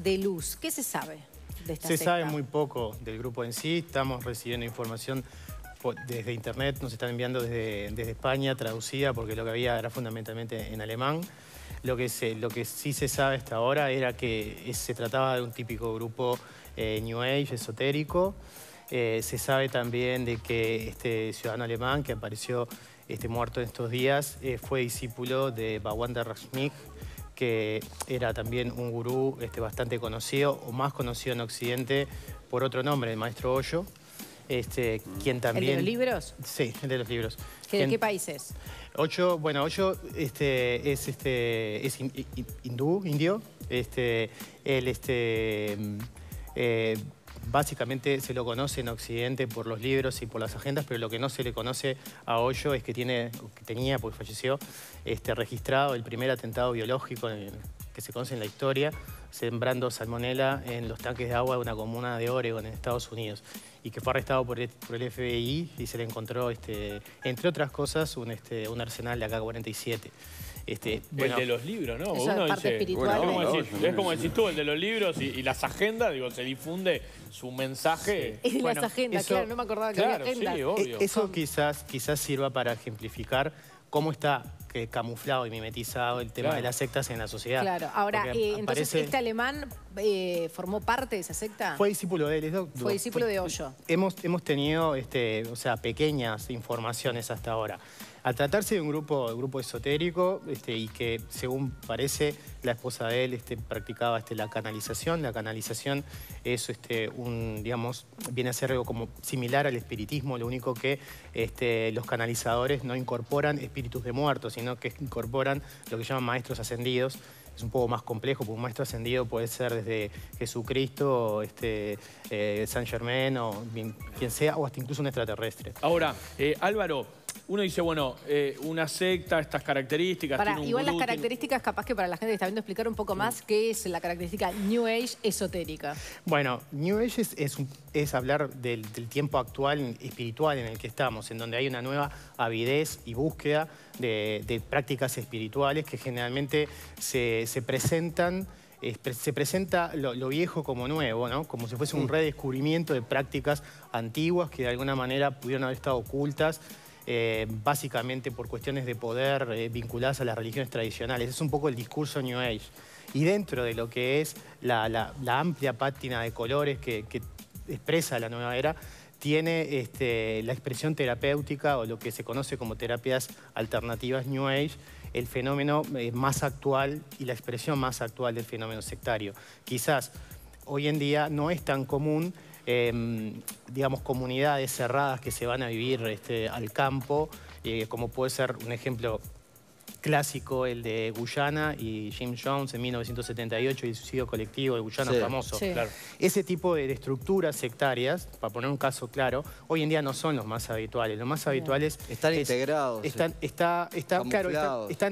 de luz. ¿Qué se sabe de esta secta? Se sabe muy poco del grupo en sí. Estamos recibiendo información desde internet, nos están enviando desde España, traducida, porque lo que había era fundamentalmente en alemán. Lo que sí se sabe hasta ahora era que se trataba de un típico grupo New Age, esotérico. Se sabe también de que este ciudadano alemán que apareció muerto en estos días fue discípulo de Bhagwan Rashmik, que era también un gurú bastante conocido, o más conocido en Occidente por otro nombre, el maestro Osho. Quien también... ¿El de los libros? Sí, el de los libros. ¿De qué país es? Osho es indio. Básicamente se lo conoce en Occidente por los libros y por las agendas, pero lo que no se le conoce a Osho es que tenía, porque falleció, registrado el primer atentado biológico que se conoce en la historia, sembrando salmonela en los tanques de agua de una comuna de Oregon, en Estados Unidos, y que fue arrestado por el FBI y se le encontró, entre otras cosas, un arsenal de AK-47. Bueno, el de los libros, ¿no? Eso es parte espiritual. Es como decís tú, el de los libros y las agendas, digo, se difunde su mensaje. Sí. Las agendas, claro, no me acordaba que había agendas. Sí, obvio. Eso quizás sirva para ejemplificar cómo está camuflado y mimetizado el tema de las sectas en la sociedad. Claro, ahora, entonces, ¿este alemán formó parte de esa secta? Fue discípulo de él. Fue discípulo de Osho. Hemos tenido pequeñas informaciones hasta ahora. Al tratarse de un grupo esotérico y que, según parece, la esposa de él practicaba la canalización. La canalización es viene a ser algo como similar al espiritismo, lo único que los canalizadores no incorporan espíritus de muertos, sino que incorporan lo que llaman maestros ascendidos. Es un poco más complejo, porque un maestro ascendido puede ser desde Jesucristo, Saint Germain, o quien sea, o hasta incluso un extraterrestre. Ahora, Álvaro, uno dice, bueno, una secta, estas características... Igual las características, capaz que para la gente que está viendo, explicar un poco más qué es la característica New Age esotérica. Bueno, New Age es hablar del tiempo actual espiritual en el que estamos, en donde hay una nueva avidez y búsqueda de prácticas espirituales que generalmente se presentan. Se presenta lo viejo como nuevo, ¿no? Como si fuese un redescubrimiento de prácticas antiguas que de alguna manera pudieron haber estado ocultas, básicamente por cuestiones de poder vinculadas a las religiones tradicionales. Es un poco el discurso New Age. Y dentro de lo que es la amplia pátina de colores que expresa la nueva era, tiene la expresión terapéutica, o lo que se conoce como terapias alternativas New Age, el fenómeno más actual y la expresión más actual del fenómeno sectario. Quizás hoy en día no es tan común, digamos, comunidades cerradas que se van a vivir al campo, como puede ser un ejemplo clásico, el de Guyana y Jim Jones en 1978, el suicidio colectivo de Guyana, famoso. Sí. Claro. Ese tipo de estructuras sectarias, para poner un caso claro, hoy en día no son los más habituales. Los más habituales... Están integrados. Están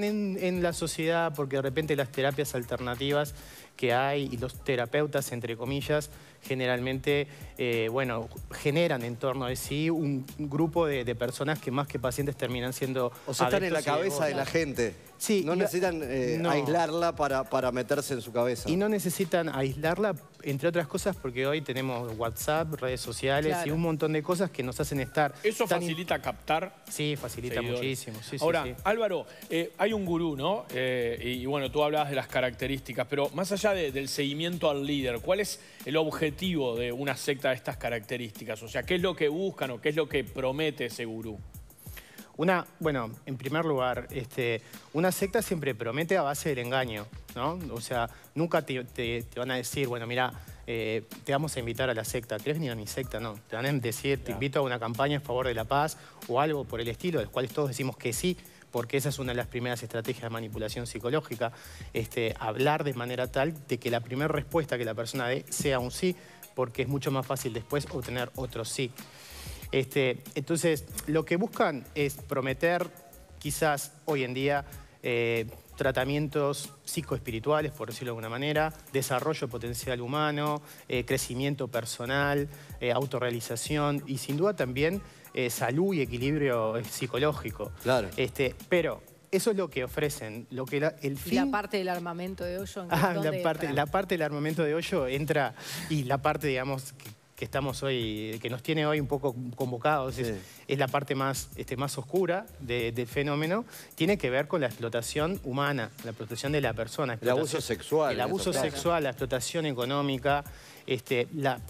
en la sociedad, porque de repente las terapias alternativas que hay y los terapeutas, entre comillas, generalmente, generan en torno de sí un grupo de personas que más que pacientes terminan siendo... O sea, están en la cabeza de la gente. Sí, no necesitan aislarla para meterse en su cabeza. Y no necesitan aislarla, entre otras cosas, porque hoy tenemos WhatsApp, redes sociales y un montón de cosas que nos hacen estar... ¿Eso facilita captar? Sí, facilita muchísimo. Sí, ahora, sí. Álvaro, hay un gurú, ¿no? Y bueno, tú hablabas de las características, pero más allá del seguimiento al líder, ¿cuál es el objetivo de una secta de estas características? O sea, ¿qué es lo que buscan o qué es lo que promete ese gurú? Bueno, en primer lugar, una secta siempre promete a base del engaño, ¿no? O sea, nunca te van a decir, bueno, mira, te vamos a invitar a la secta. ¿Querés venir a mi secta? No. Te van a decir, te invito a una campaña a favor de la paz o algo por el estilo, de los cuales todos decimos que sí, porque esa es una de las primeras estrategias de manipulación psicológica, hablar de manera tal de que la primera respuesta que la persona dé sea un sí, porque es mucho más fácil después obtener otro sí. Entonces, lo que buscan es prometer, quizás hoy en día, tratamientos psicoespirituales, por decirlo de alguna manera, desarrollo potencial humano, crecimiento personal, autorrealización y sin duda también salud y equilibrio psicológico. Claro. Pero Eso es lo que ofrecen. Lo que el fin... ¿Y la parte del armamento de Hoyo? La parte del armamento de Hoyo entra, y la parte, digamos, que estamos hoy, que nos tiene hoy un poco convocados, es la parte más oscura del fenómeno. Tiene que ver con la explotación humana, la explotación de la persona. El abuso sexual. El abuso sexual, la explotación económica,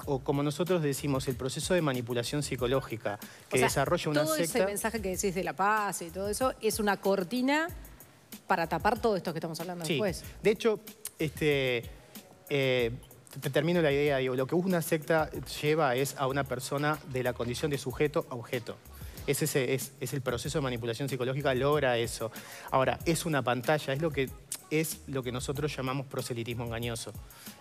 o como nosotros decimos, el proceso de manipulación psicológica que desarrolla una secta. Todo ese mensaje que decís de la paz y todo eso es una cortina para tapar todo esto que estamos hablando después. De hecho, te termino la idea, digo, lo que una secta lleva es a una persona de la condición de sujeto a objeto. Es el proceso de manipulación psicológica, logra eso. Ahora, es una pantalla, es lo que nosotros llamamos proselitismo engañoso.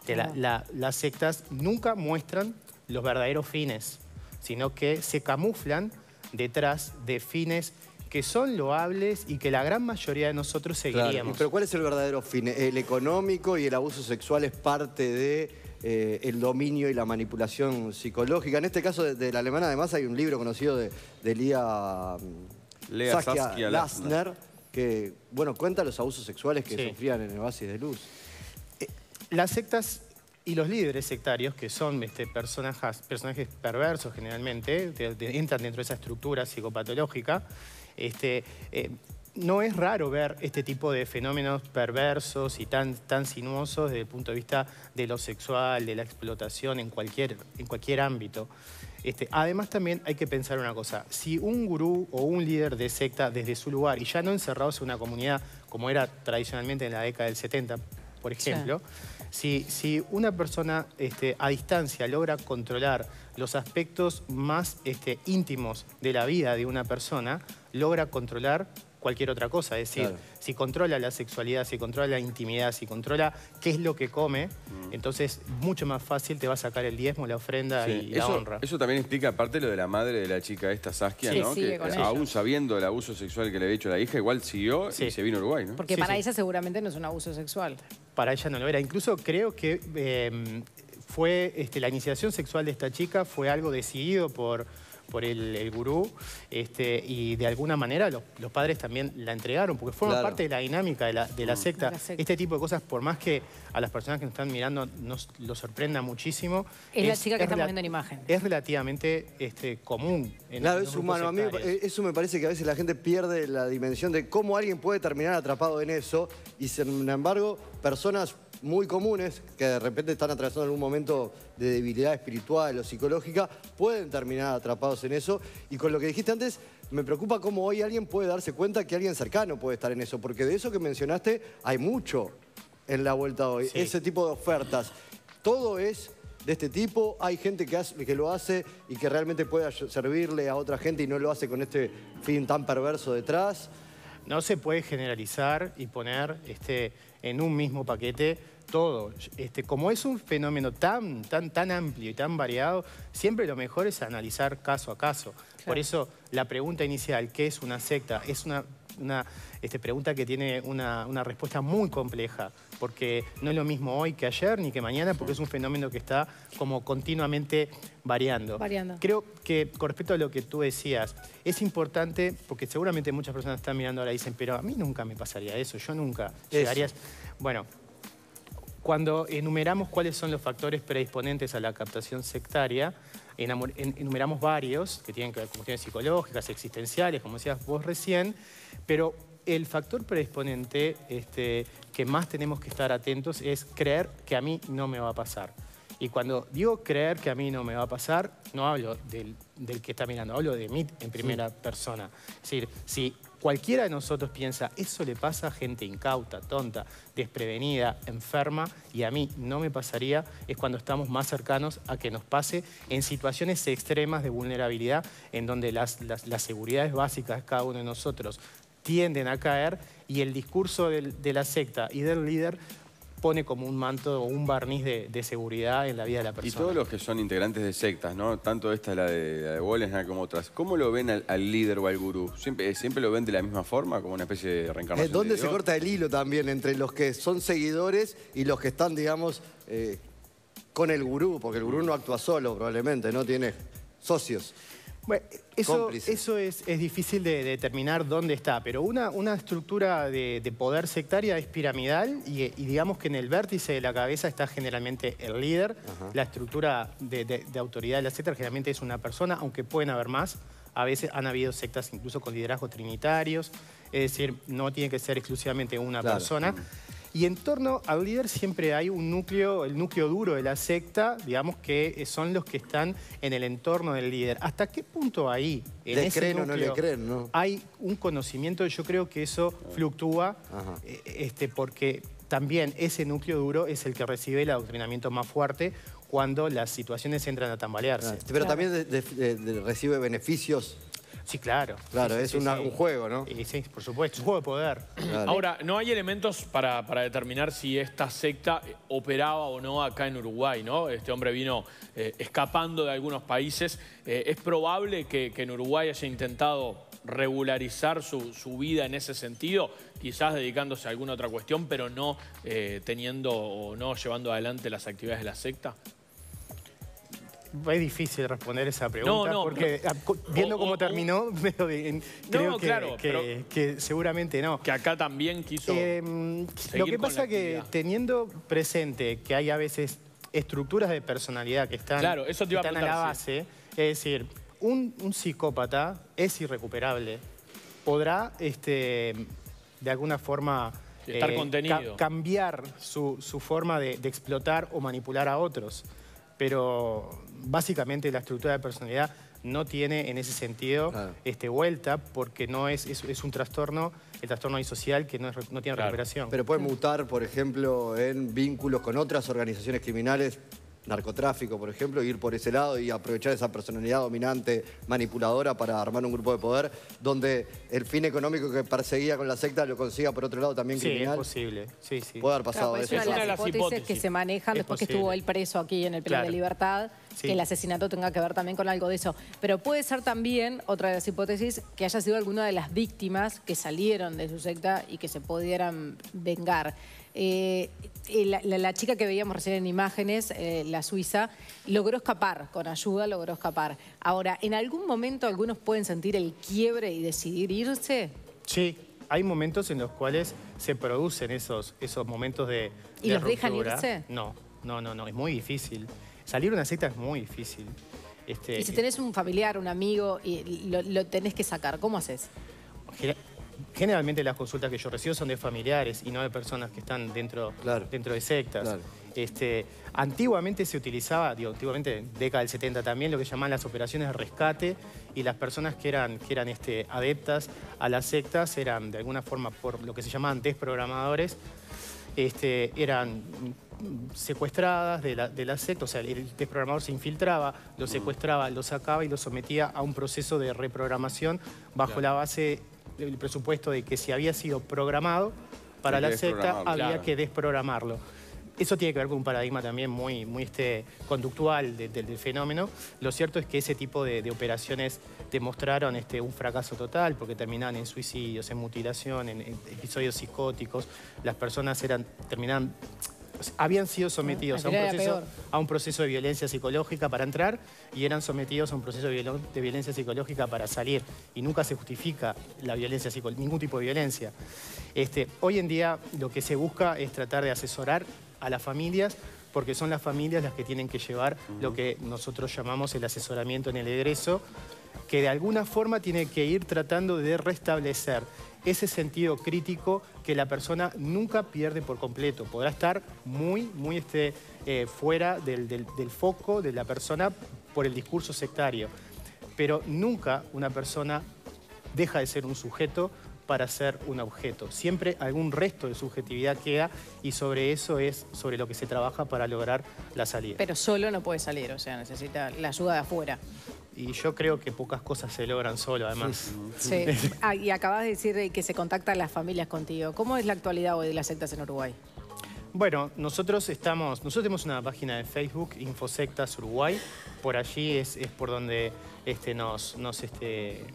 Que las sectas nunca muestran los verdaderos fines, sino que se camuflan detrás de fines que son loables y que la gran mayoría de nosotros seguiríamos. Claro. ¿Pero cuál es el verdadero fin? ¿El económico y el abuso sexual es parte de el dominio y la manipulación psicológica? En este caso de la alemana, además, hay un libro conocido de Lea Saskia Lasner, que cuenta los abusos sexuales que sufrían en el Oasis de Luz. Las sectas y los líderes sectarios, que son personajes perversos generalmente, entran dentro de esa estructura psicopatológica, no es raro ver este tipo de fenómenos perversos y tan sinuosos desde el punto de vista de lo sexual, de la explotación en cualquier ámbito. Además, también hay que pensar una cosa. Si un gurú o un líder de secta desde su lugar, y ya no encerrados en una comunidad como era tradicionalmente en la década del 70, por ejemplo, si una persona a distancia logra controlar los aspectos más íntimos de la vida de una persona, logra controlar cualquier otra cosa. Es decir, si controla la sexualidad, si controla la intimidad, si controla qué es lo que come, entonces mucho más fácil te va a sacar el diezmo, la ofrenda y la honra. Eso también explica aparte lo de la madre de la chica esta, Saskia, ¿no? Que aún sabiendo el abuso sexual que le había hecho a la hija, igual siguió y se vino a Uruguay, ¿no? Porque para ella seguramente no es un abuso sexual. Para ella no lo era. Incluso creo que la iniciación sexual de esta chica fue algo decidido por el gurú, y de alguna manera los padres también la entregaron, porque forma parte de la dinámica de la secta. Este tipo de cosas, por más que a las personas que nos están mirando nos lo sorprenda muchísimo. Es la chica que estamos viendo en imagen. Es relativamente común. Claro, es humano. A mí eso me parece que a veces la gente pierde la dimensión de cómo alguien puede terminar atrapado en eso, y sin embargo, personas muy comunes, que de repente están atravesando algún momento de debilidad espiritual o psicológica, pueden terminar atrapados en eso. Y con lo que dijiste antes, me preocupa cómo hoy alguien puede darse cuenta que alguien cercano puede estar en eso, porque de eso que mencionaste hay mucho en la vuelta hoy. Ese tipo de ofertas. Todo es de este tipo, hay gente que lo hace y que realmente puede servirle a otra gente y no lo hace con este fin tan perverso detrás. No se puede generalizar y poner en un mismo paquete todo. Como es un fenómeno tan amplio y tan variado, siempre lo mejor es analizar caso a caso. Claro. Por eso la pregunta inicial, ¿qué es una secta? Es una pregunta que tiene una respuesta muy compleja, porque no es lo mismo hoy que ayer ni que mañana, porque es un fenómeno que está como continuamente variando. Creo que con respecto a lo que tú decías, es importante, porque seguramente muchas personas están mirando ahora y dicen, pero a mí nunca me pasaría eso, yo nunca llegaría... Bueno, cuando enumeramos cuáles son los factores predisponentes a la captación sectaria, enumeramos varios que tienen que ver con cuestiones psicológicas, existenciales, como decías vos recién, pero el factor predisponente que más tenemos que estar atentos es creer que a mí no me va a pasar. Y cuando digo creer que a mí no me va a pasar, no hablo del que está mirando, hablo de mí en primera persona. Es decir, si cualquiera de nosotros piensa, eso le pasa a gente incauta, tonta, desprevenida, enferma, y a mí no me pasaría, es cuando estamos más cercanos a que nos pase en situaciones extremas de vulnerabilidad, en donde las seguridades básicas de cada uno de nosotros tienden a caer, y el discurso de la secta y del líder pone como un manto o un barniz de seguridad en la vida de la persona. Y todos los que son integrantes de sectas, ¿no? Tanto esta, la de Wollensnach, como otras, ¿cómo lo ven al líder o al gurú? ¿Siempre lo ven de la misma forma, como una especie de reencarnación? ¿Dónde se corta el hilo también entre los que son seguidores y los que están, digamos, con el gurú? Porque el gurú no actúa solo, probablemente, ¿no? Tiene socios. Bueno, eso es difícil de determinar dónde está, pero una estructura de poder sectaria es piramidal y digamos que en el vértice de la cabeza está generalmente el líder. La estructura de autoridad de la secta generalmente es una persona, aunque pueden haber más. A veces han habido sectas incluso con liderazgos trinitarios, es decir, no tiene que ser exclusivamente una persona. Y en torno al líder siempre hay un núcleo, el núcleo duro de la secta, digamos que son los que están en el entorno del líder. ¿Hasta qué punto ahí, en ¿Le ese creen núcleo, o no le creen, no? hay un conocimiento? Yo creo que eso fluctúa, porque también ese núcleo duro es el que recibe el adoctrinamiento más fuerte cuando las situaciones entran a tambalearse. Pero también recibe beneficios. Sí, claro. Claro, sí, es sí, un juego, ¿no? Sí, por supuesto, es un juego de poder. Claro. Ahora, ¿no hay elementos para determinar si esta secta operaba o no acá en Uruguay, ¿no? Este hombre vino escapando de algunos países. ¿Es probable que en Uruguay haya intentado regularizar su vida en ese sentido? Quizás dedicándose a alguna otra cuestión, pero no teniendo o no llevando adelante las actividades de la secta. Es difícil responder esa pregunta porque viendo cómo terminó, creo que seguramente no. Que acá también quiso Lo que pasa que teniendo presente que hay a veces estructuras de personalidad que están, eso te iba a a la base, es decir, un psicópata es irrecuperable. Podrá de alguna forma estar contenido, cambiar su forma de explotar o manipular a otros. Pero básicamente la estructura de personalidad no tiene en ese sentido vuelta, porque no es un trastorno, el trastorno disocial, que no tiene recuperación. Pero puede mutar, por ejemplo, en vínculos con otras organizaciones criminales, narcotráfico, por ejemplo, ir por ese lado y aprovechar esa personalidad dominante, manipuladora, para armar un grupo de poder donde el fin económico que perseguía con la secta lo consiga por otro lado también criminal. Sí, es posible. Sí. Puede haber pasado eso. eso. Es una de las hipótesis que se manejan después que estuvo él preso aquí en el Penal de Libertad, que el asesinato tenga que ver también con algo de eso. Pero puede ser también, otra de las hipótesis, que haya sido alguna de las víctimas que salieron de su secta y que se pudieran vengar. La chica que veíamos recién en imágenes, la suiza, logró escapar, con ayuda logró escapar. Ahora, ¿en algún momento algunos pueden sentir el quiebre y decidir irse? Sí, hay momentos en los cuales se producen esos momentos de ¿Y los ruptura. dejan irse? No, es muy difícil. Salir de una secta es muy difícil. Y si tenés un familiar, un amigo, y lo tenés que sacar, ¿cómo haces? Generalmente las consultas que yo recibo son de familiares y no de personas que están dentro de sectas. Claro. Antiguamente se utilizaba, antiguamente, década del 70 también, lo que llamaban las operaciones de rescate, y las personas que eran adeptas a las sectas eran de alguna forma, por lo que se llamaban desprogramadores, eran secuestradas de la secta. O sea, el desprogramador se infiltraba, lo secuestraba, lo sacaba y lo sometía a un proceso de reprogramación bajo la base del presupuesto de que si había sido programado para la secta, había que desprogramarlo. Eso tiene que ver con un paradigma también muy conductual del fenómeno. Lo cierto es que ese tipo de operaciones demostraron un fracaso total, porque terminaban en suicidios, en mutilación, en episodios psicóticos. Las personas habían sido sometidos a un proceso de violencia psicológica para entrar y eran sometidos a un proceso de violencia psicológica para salir. Y nunca se justifica la violencia ningún tipo de violencia. Hoy en día lo que se busca es tratar de asesorar a las familias, porque son las familias las que tienen que llevar lo que nosotros llamamos el asesoramiento en el egreso, que de alguna forma tiene que ir tratando de restablecer ese sentido crítico que la persona nunca pierde por completo. Podrá estar muy fuera del foco de la persona por el discurso sectario, pero nunca una persona deja de ser un sujeto para ser un objeto. Siempre algún resto de subjetividad queda y sobre eso es sobre lo que se trabaja para lograr la salida. Pero solo no puede salir, o sea, necesita la ayuda de afuera. Y yo creo que pocas cosas se logran solo, además. Sí. Y acabas de decir que se contactan las familias contigo. ¿Cómo es la actualidad hoy de las sectas en Uruguay? Bueno, nosotros tenemos una página de Facebook, Infosectas Uruguay. Por allí es por donde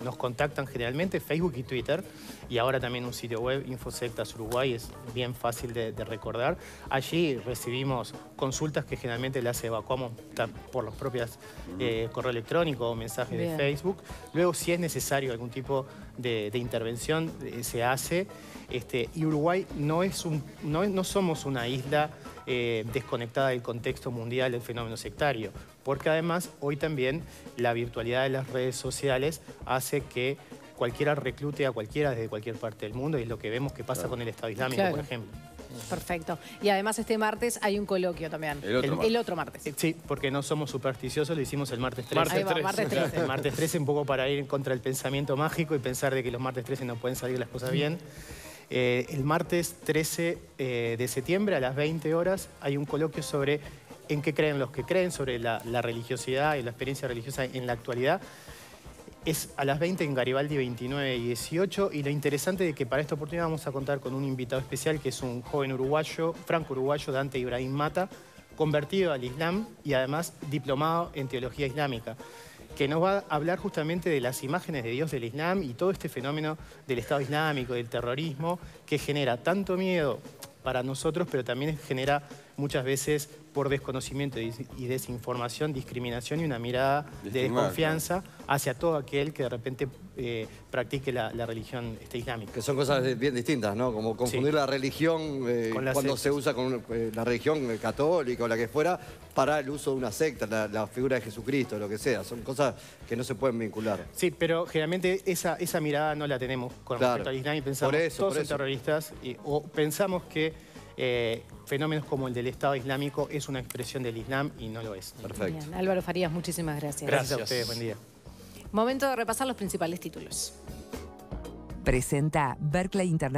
nos contactan generalmente, Facebook y Twitter. Y ahora también un sitio web, Infosectas Uruguay, es bien fácil de recordar. Allí recibimos consultas que generalmente las evacuamos por los propios correo electrónico o mensajes de Facebook. Luego, si es necesario algún tipo de intervención, se hace. Y Uruguay no somos una isla desconectada del contexto mundial del fenómeno sectario, porque además hoy también la virtualidad de las redes sociales hace que cualquiera reclute a cualquiera desde cualquier parte del mundo, y es lo que vemos que pasa con el Estado Islámico, por ejemplo. Perfecto. Y además este martes hay un coloquio también. El otro martes. Sí, porque no somos supersticiosos, lo hicimos el martes 13. Martes 13. El martes 13 un poco para ir en contra del pensamiento mágico y pensar de que los martes 13 no pueden salir las cosas bien. El martes 13 de septiembre a las 20 horas hay un coloquio sobre en qué creen los que creen, sobre la religiosidad y la experiencia religiosa en la actualidad. Es a las 20 en Garibaldi 29 y 18, y lo interesante es que para esta oportunidad vamos a contar con un invitado especial que es un joven uruguayo, franco-uruguayo, Dante Ibrahim Mata, convertido al Islam y además diplomado en teología islámica, que nos va a hablar justamente de las imágenes de Dios del Islam y todo este fenómeno del Estado Islámico, del terrorismo, que genera tanto miedo para nosotros, pero también genera muchas veces por desconocimiento y desinformación, discriminación y una mirada de desconfianza hacia todo aquel que de repente practique la religión islámica. Que son cosas bien distintas, ¿no? Como confundir la religión cuando se usa con la religión católica o la que fuera para el uso de una secta, la figura de Jesucristo, lo que sea. Son cosas que no se pueden vincular. Sí, pero generalmente esa mirada no la tenemos con respecto al Islam y pensamos que todos son terroristas o pensamos que fenómenos como el del Estado Islámico es una expresión del Islam y no lo es. Perfecto. Bien. Álvaro Farías, muchísimas gracias. Gracias a ustedes, buen día. Momento de repasar los principales títulos. Presenta Berkeley International.